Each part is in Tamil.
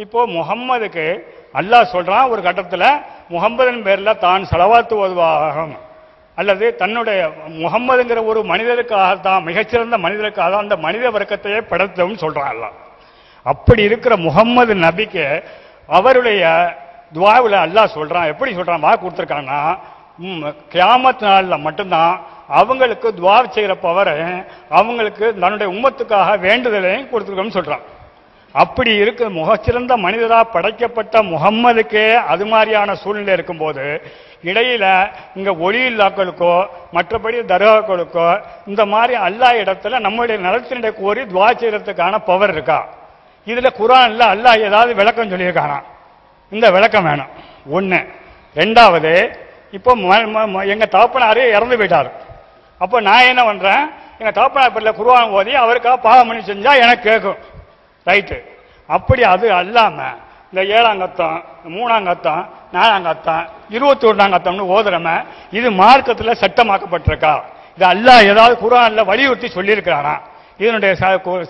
இப்போ முகம்மதுக்கு அல்லாஹ் சொல்றான் ஒரு கட்டத்தில் முகம்மதின் பேர்ல தான் ஸலவாத்து ஓதுவாகும் அல்லது தன்னுடைய முகம்மதுங்கிற ஒரு மனிதருக்காகத்தான் மிகச்சிறந்த மனிதருக்காக அந்த மனித வர்க்கத்தையே படைத்தவும் சொல்றான் அல்லாஹ். அப்படி இருக்கிற முகம்மது நபிக்கு அவருடைய துஆவில் அல்லாஹ் சொல்றான். எப்படி சொல்றான்? வாக்கு கொடுத்துருக்காங்கன்னா கியாமத் நாளில் மட்டும்தான் அவங்களுக்கு துஆ செய்கிற பவரை அவங்களுக்கு தன்னுடைய உம்மத்துக்காக வேண்டுதலையும் கொடுத்துருக்கோம்னு சொல்றான். அப்படி இருக்க மிகச்சிறந்த மனிதராக படைக்கப்பட்ட முகம்மதுக்கே அது மாதிரியான சூழ்நிலை இருக்கும்போது இடையில இங்க ஒளி இல்லாக்களுக்கோ மற்றபடி தர்காக்களுக்கோ இந்த மாதிரி அல்லாஹ் இடத்துல நம்மளுடைய நலத்தினுடைய கோரி துஆ செய்யறதுக்கான பவர் இருக்கா? இதுல குர்ஆன்ல அல்லாஹ் ஏதாவது விளக்கம் சொல்லியிருக்கானா? இந்த விளக்கம் வேணும். ஒண்ணு. ரெண்டாவது, இப்போ எங்க தகப்பனாரு இறந்து போயிட்டாரு. அப்போ நான் என்ன பண்றேன்? எங்க தகப்பனார் பேர்ல குர்ஆன் ஓதி அவருக்காக பாவம் பண்ணி செஞ்சா எனக்கு கேட்கும். ரைட்டு. அப்படி அது அல்லாம இந்த 7ஆம் கத்தம் 3ஆம் கத்தம் 4ஆம் கத்தம் 21ஆம் கத்தம்னு ஓதுறம இது மார்க்கத்தில் சட்டமாக்கப்பட்டிருக்கா? இது அல்லாஹ் ஏதாவது குர்ஆன்ல வலியுறுத்தி சொல்லியிருக்கிறானா? இதனுடைய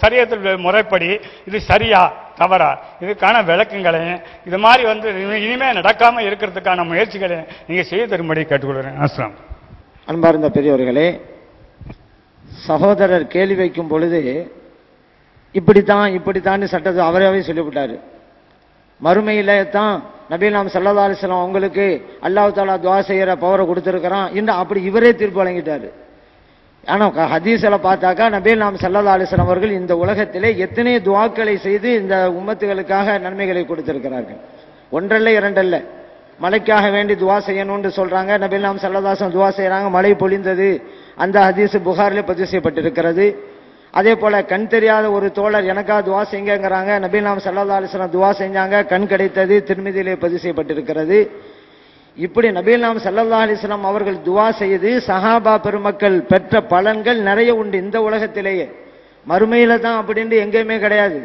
சரியத்தில் முறைப்படி இது சரியா தவறா? இதுக்கான விளக்கங்களையும் இது மாதிரி இனிமே நடக்காம இருக்கிறதுக்கான முயற்சிகளையும் நீங்க செய்ய தரும்படி கேட்டுக்கொள்கிறேன். அஸ்ஸலாம். அன்பார்ந்த பெரியவர்களே, சகோதரர் கேள்வி வைக்கும் பொழுது இப்படித்தான் சட்டத்தை அவராகவே சொல்லிவிட்டாரு. மறுமையில தான் நபிகள் ஸல்லல்லாஹு அலைஹி வஸல்லம் அவங்களுக்கு அல்லாஹ் தஆலா துஆ செய்யற பவரை கொடுத்திருக்கிறான் என்று அப்படி இவரே தீர்ப்பு வழங்கிட்டாரு. ஆனா ஹதீஸ்ல பார்த்தாக்கா நபிகள் ஸல்லல்லாஹு அலைஹி வஸல்லம் அவர்கள் இந்த உலகத்திலே எத்தனை துஆக்களை செய்து இந்த உம்மத்துகளுக்காக நன்மைகளை கொடுத்திருக்கிறார்கள். ஒன்றல்ல இரண்டல்ல. மழைக்காக வேண்டி துஆ செய்யணும்னு சொல்றாங்க. நபிகள் ஸல்லல்லாஹு அலைஹி வஸல்லம் துஆ செய்யறாங்க, மழை பொழிந்தது. அந்த ஹதீஸ் புகாரிலே பதிவு செய்யப்பட்டிருக்கிறது. அதே போல கண் தெரியாத ஒரு தோழர் எனக்காக துஆ செய்யுங்கங்கறாங்க. நபிகள் ஸல்லல்லாஹு அலைஹி வஸல்லம் துஆ செஞ்சாங்க, கண் கிடைத்தது. திருமிதியிலே பதிவு செய்யப்பட்டிருக்கிறது. இப்படி நபிகள் ஸல்லல்லாஹு அலைஹி வஸல்லம் அவர்கள் துஆ செய்து சஹாபா பெருமக்கள் பெற்ற பலன்கள் நிறைய உண்டு. இந்த உலகத்திலேயே மறுமையில தான் அப்படின்னு எங்கேயுமே கிடையாது.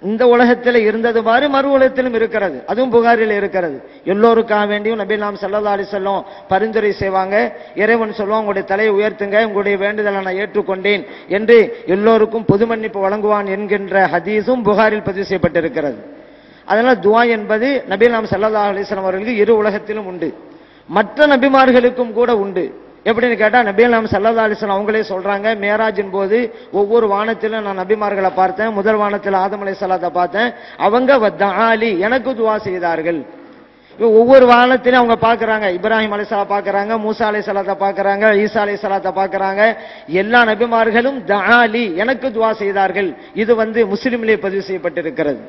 இந்த உலகத்தில் இருந்தது மாதிரி மறு உலகத்திலும் இருக்கிறது. அதுவும் புகாரில் இருக்கிறது. எல்லோருக்காக வேண்டியும் நபிகள் ஸல்லல்லாஹு அலைஹி வஸல்லம் பரிந்துரை செய்வாங்க. இறைவன் சொல்லுவான், உங்களுடைய தலையை உயர்த்துங்க, உங்களுடைய வேண்டுதலை நான் ஏற்றுக்கொண்டேன் என்று எல்லோருக்கும் பொது மன்னிப்பு வழங்குவான் என்கின்ற ஹதீஸும் புகாரில் பதிவு செய்யப்பட்டிருக்கிறது. அதனால துஆ என்பது நபிகள் ஸல்லல்லாஹு அலைஹி வஸல்லம் அவர்களுக்கு இரு உலகத்திலும் உண்டு, மற்ற நபிமார்களுக்கும் கூட உண்டு. எப்படின்னு கேட்டா நபிகள் ஸல்லல்லாஹு அலைஹி வஸல்லம் அவங்களே சொல்றாங்க, மேராஜின் போது ஒவ்வொரு வானத்திலும் நான் நபிமார்களை பார்த்தேன். முதல் வானத்தில் ஆதம் அலைஹிஸ்ஸலாத்தை பார்த்தேன். அவங்க வதஆலி எனக்கு துஆ செய்தார்கள். ஒவ்வொரு வானத்திலும் அவங்க பார்க்கறாங்க. இப்ராஹிம் அலைஹிஸ்ஸலாம் பார்க்கறாங்க, மூசா அலைஹிஸ்ஸலாத்தை பார்க்கறாங்க, ஈசா அலைஹிஸ்ஸலாத்தை பார்க்கறாங்க. எல்லா நபிமார்களும் தஆலி எனக்கு துஆ செய்தார்கள். இது முஸ்லிமிலே பதிவு செய்யப்பட்டிருக்கிறது.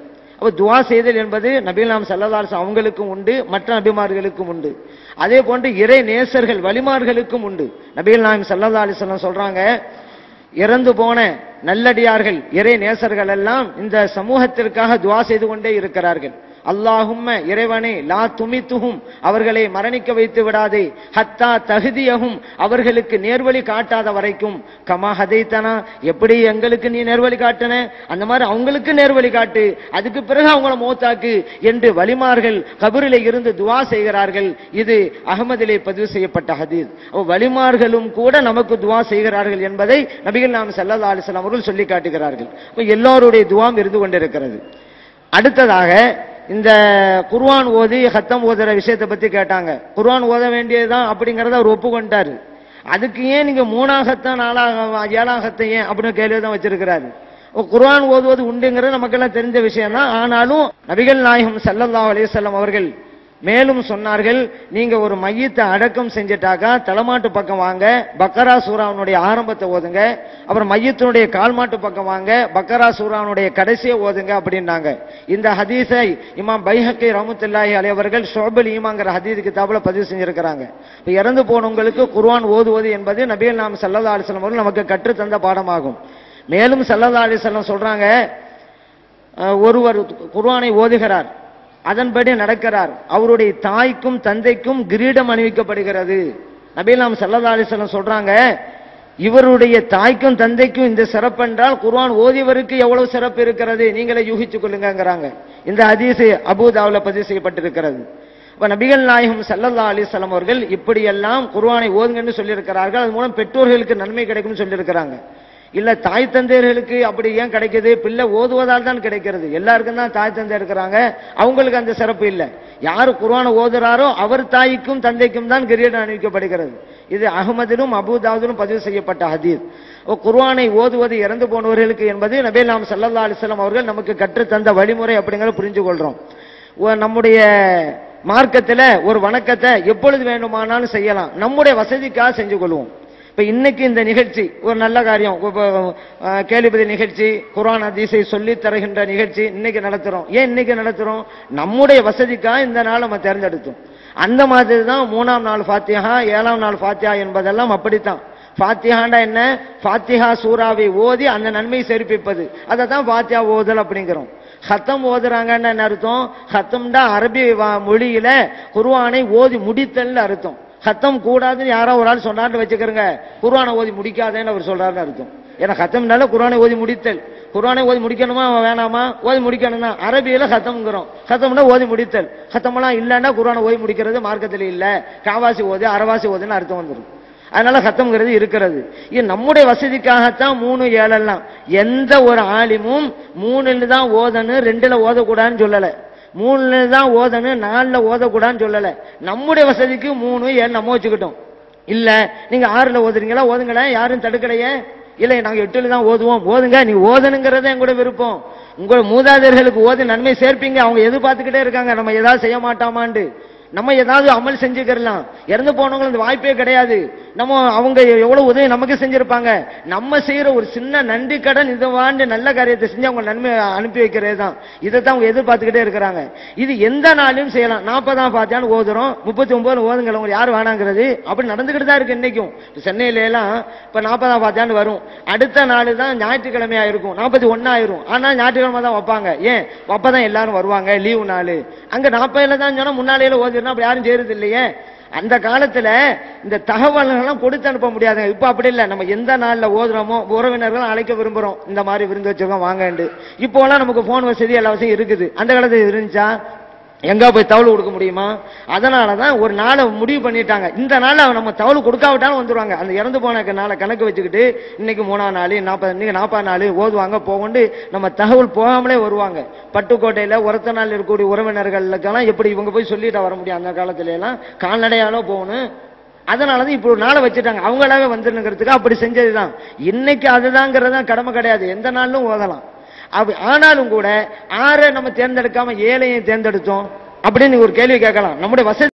அப்ப துஆ செய்தல் என்பது நபிகள் ஸல்லல்லாஹு அலைஹி வஸல்லம் அவங்களுக்கும் உண்டு, மற்ற நபிமார்களுக்கும் உண்டு. அதே போன்று இறை நேசர்கள் வலிமார்களுக்கும் உண்டு. நபிகள் ஸல்லல்லாஹு அலைஹி வஸல்லம் சொல்றாங்க, இறந்து போன நல்லடியார்கள் இறை நேசர்கள் எல்லாம் இந்த சமூகத்திற்காக துஆ செய்து கொண்டே இருக்கிறார்கள். அல்லாஹும்ம இறைவனே லா துமித்துஹும் அவர்களை மரணிக்க வைத்து விடாதே, ஹத்தா தஹ்தியஹும் அவர்களுக்கு நேர்வழி காட்டாத வரைக்கும், கமா ஹதைத்தனா எப்படி எங்களுக்கு நீ நேர்வழி காட்டின அந்த மாதிரி அவங்களுக்கு நேர்வழி காட்டு, அதுக்கு பிறகு அவங்கள மௌத்தாக்கு என்று வலிமார்கள் கபரிலே இருந்து துஆ செய்கிறார்கள். இது அஹ்மதிலே பதிவு செய்யப்பட்ட ஹதீஸ். வலிமார்களும் கூட நமக்கு துஆ செய்கிறார்கள் என்பதை நபிகள் ஸல்லல்லாஹு அலைஹி வஸல்லம் அவர்கள் சொல்லி காட்டுகிறார்கள். எல்லோருடைய துஆம் இருந்து கொண்டிருக்கிறது. அடுத்ததாக இந்த குர்ஆன் ஓதி ஹத்தம் ஓதுற விஷயத்தை பத்தி கேட்டாங்க. குர்ஆன் ஓத வேண்டியதுதான் அப்படிங்கறத அவர் ஒப்புக்கொண்டாரு. அதுக்கு ஏன் நீங்க 3ஆம் ஹத்தம் 7ஆம் ஹத்தம் ஏன் அப்படின்னு கேள்விதான் வச்சிருக்கிறாரு. குர்ஆன் ஓதுவது உண்டுங்கிறது நமக்கெல்லாம் தெரிஞ்ச விஷயம் தான். ஆனாலும் நபிகள் நாயகம் ஸல்லல்லாஹு அலைஹி வஸல்லம் அவர்கள் மேலும் சொன்னார்கள், நீங்க ஒரு மையத்தை அடக்கம் செஞ்சிட்டாக்கா தலைமாட்டு பக்கம் வாங்க, பக்கரா சூராவுடைய ஆரம்பத்தை ஓதுங்க. அப்புறம் மையத்தினுடைய கால்மாட்டு பக்கம் வாங்க, பக்கரா சூராவுடைய கடைசியை ஓதுங்க அப்படின்னாங்க. இந்த ஹதீஸை இமாம் பைஹக்கி ரஹ்மத்துல்லாஹி அலைஹி அவர்கள் ஷுஅபுல் ஈமான்ங்கிற ஹதீஸ் கிதாபுல பதிவு செஞ்சிருக்கிறாங்க. இப்ப இறந்து போனவங்களுக்கு குர்ஆன் ஓதுவது என்பது நபிகள் ஸல்லல்லாஹு அலைஹி வஸல்லம் அவர்கள் நமக்கு கற்று தந்த பாடமாகும். மேலும் ஸல்லல்லாஹு அலைஹி வஸல்லம் சொல்றாங்க, ஒருவர் குர்ஆனை ஓதுகிறார், அதன்படி நடக்கிறார், அவருடைய தாய்க்கும் தந்தைக்கும் கிரீடம் அணிவிக்கப்படுகிறது. நபிகள் ஸல்லல்லாஹு அலைஹி வஸல்லம் சொல்றாங்க, இவருடைய தாய்க்கும் தந்தைக்கும் இந்த சிறப்பு என்றால் குர்ஆன் ஓதியவருக்கு எவ்வளவு சிறப்பு இருக்கிறது நீங்களே யூகித்துக் கொள்ளுங்கிறாங்க. இந்த ஹதீஸ் அபூ தாவூதுல பதிவு செய்யப்பட்டிருக்கிறது. அப்ப நபிகள் நாயகம் ஸல்லல்லாஹு அலைஹி வஸல்லம் அவர்கள் இப்படியெல்லாம் குர்ஆனை ஓதுங்கன்னு சொல்லியிருக்கிறார்கள். அது மூலம் பெற்றோர்களுக்கு நன்மை கிடைக்கும்னு சொல்லியிருக்கிறாங்க. இல்ல தாய் தந்தையர்களுக்கு அப்படி ஏன் கிடைக்குது? பிள்ளை ஓதுவதால் தான் கிடைக்கிறது. எல்லாருக்கும் தான் தாய் தந்தை இருக்கிறாங்க, அவங்களுக்கு அந்த சிறப்பு இல்லை. யாரு குர்ஆனை ஓதுறாரோ அவர் தாய்க்கும் தந்தைக்கும் தான் கிரீடம் அணிவிக்கப்படுகிறது. இது அஹ்மதிலும் அபூதாவுதிலும் பதிவு செய்யப்பட்ட ஹதீஸ். குர்ஆனை ஓதுவது இறந்து போனவர்களுக்கு என்பது நபி நாம் ஸல்லல்லாஹு அலைஹி வஸல்லம் அவர்கள் நமக்கு கற்றுத்தந்த வழிமுறை அப்படிங்கறத புரிஞ்சு கொள்றோம். நம்முடைய மார்க்கத்தில் ஒரு வணக்கத்தை எப்பொழுது வேண்டுமானாலும் செய்யலாம், நம்முடைய வசதிக்காக செஞ்சு கொள்வோம். இப்ப இன்னைக்கு இந்த நிகழ்ச்சி ஒரு நல்ல காரியம், கேள்விப்பதி நிகழ்ச்சி, குர்ஆன் ஹதீஸை சொல்லி தருகின்ற நிகழ்ச்சி இன்னைக்கு நடத்துறோம். ஏன் இன்னைக்கு நடத்துறோம்? நம்முடைய வசதிக்காக இந்த நாள் நம்ம தேர்ந்தெடுத்தோம். அந்த மாதிரி தான் 3ஆம் நாள் ஃபாத்திஹா, 7ஆம் நாள் ஃபாத்திஹா என்பதெல்லாம் அப்படித்தான். ஃபாத்திஹாண்டா என்ன? ஃபாத்திஹா சூராவை ஓதி அந்த நன்மையை சேர்ப்பிப்பது, அதை தான் ஃபாத்திஹா ஓதல் அப்படிங்கிறோம். ஹத்தம் ஓதுறாங்கன்னு என்ன அர்த்தம்? ஹத்தம்டா அரபி மொழியில குர்ஆனை ஓதி முடித்தல் அர்த்தம். ஹத்தம் கூடாதுன்னு யாரோ ஒரு ஆள் சொன்னான்னு வச்சுக்கிறங்க, குர்ஆனை ஓதி முடிக்காதேன்னு அவர் சொல்றாருன்னு அர்த்தம். ஏன்னா ஹத்தம்னால குர்ஆனை ஓதி முடித்தல். குர்ஆனை ஓதி முடிக்கணுமா வேணாமா? ஓதி முடிக்கணும்னா அரபியில ஹத்தம்ங்கிறோம். ஹத்தம்னா ஓதி முடித்தல். ஹத்தமெல்லாம் இல்லைன்னா குர்ஆனை ஓதி முடிக்கிறது மார்க்கத்தில் இல்ல, காவாசி ஓது அரவாசி ஓதுன்னு அர்த்தம் வந்துடும். அதனால ஹத்தம்ங்கிறது இருக்கிறது. இது நம்முடைய வசதிக்காகத்தான் 3, 7 எல்லாம். எந்த ஒரு ஆலிமும் 3ல் தான் ஓதணும், 2ல் ஓதக்கூடாதுன்னு சொல்லல. 3ல் தான் ஓதணும், 4ல் ஓதக்கூடாதுன்னு சொல்லல. நம்முடைய வசதிக்கு 3, 7 நம்ம வச்சுக்கிட்டோம். இல்ல நீங்க 6ல் ஓதுறீங்களா, ஓதுங்களேன், யாரும் தடுக்கலையே. இல்லை நாங்க 8ல் தான் ஓதுவோம், ஓதுங்க. நீ ஓதணுங்கிறத எங்களோட விருப்பம். உங்களோட மூதாதையர்களுக்கு ஓதி நன்மை சேர்ப்பீங்க. அவங்க எதிர்பார்த்துக்கிட்டே இருக்காங்க நம்ம ஏதாவது செய்ய மாட்டாமான்னு. நம்ம ஏதாவது அமல் செஞ்சுக்கலாம். இறந்து போனவங்களுக்கு இந்த வாய்ப்பே கிடையாது. நம்ம அவங்க எவ்வளவு உதவி நமக்கு செஞ்சிருப்பாங்க. நம்ம செய்யற ஒரு சின்ன நன்றி கடன் இதுவாண்டு நல்ல காரியத்தை செஞ்சு அவங்க நன்மை அனுப்பி வைக்கிறது தான். இதைத்தான் அவங்க எதிர்பார்த்துக்கிட்டே இருக்கிறாங்க. இது எந்த நாளையும் செய்யலாம். 40ஆம் ஃபாத்திஹான்னு ஓதுறோம், 39 ஓதுங்களவங்க யார் வேணாங்கிறது அப்படி நடந்துகிட்டு தான் இருக்கு இன்னைக்கும். சென்னையில எல்லாம் இப்ப 40ஆம் ஃபாத்திஹான்னு வரும், அடுத்த நாள் தான் ஞாயிற்றுக்கிழமையா இருக்கும், 41 ஆயிரும். ஆனா ஞாயிற்றுக்கிழமை தான் வைப்பாங்க. ஏன்? அப்பதான் எல்லாரும் வருவாங்க, லீவு நாள். அங்க 40ல தான் சொன்னா முன்னாலேயே ஓதி அப்படி யாரும் செய்யறது இல்லையே. அந்த காலத்துல இந்த தகவல்கள் கொடுத்து அனுப்ப முடியாது. இப்ப அப்படி இல்லை. நம்ம எந்த நாள்ல ஓதுறோமோ உறவினர்கள் அழைக்க விரும்புறோம், இந்த மாதிரி விருந்து வச்சிருக்கோம் வாங்கண்டு. இப்போ எல்லாம் நமக்கு போன் வசதி எல்லா வசதியும் இருக்குது. அந்த காலத்துல இருந்துச்சா? எங்க போய் தவுள் கொடுக்க முடியுமா? அதனாலதான் ஒரு நாளை முடிவு பண்ணிட்டாங்க. இந்த நாள் நம்ம தவுள் கொடுக்காவிட்டாலும் வந்துருவாங்க. அந்த இறந்து போன நாளை கணக்கு வச்சுக்கிட்டு இன்னைக்கு 3ஆம் நாள், 40 நாள் ஓதுவாங்க போகண்டு நம்ம தகவல் போகாமலே வருவாங்க. பட்டுக்கோட்டையில ஒருத்த நாள் இருக்கக்கூடிய உறவினர்களுக்கெல்லாம் எப்படி இவங்க போய் சொல்லிட்டு வர முடியும்? அந்த காலத்துல எல்லாம் கால்நடையாலோ போகணும். அதனாலதான் இப்ப ஒரு நாளை வச்சுட்டாங்க, அவங்களாவே வந்துருங்கிறதுக்கு அப்படி செஞ்சதுதான். இன்னைக்கு அதுதாங்கிறதான் கடமை கிடையாது, எந்த நாளும் ஓதலாம். ஆனாலும் கூட 6 நம்ம தேர்ந்தெடுக்காம 7ஐயும் தேர்ந்தெடுத்தோம் அப்படின்னு ஒரு கேள்வி கேட்கலாம். நம்முடைய வசதி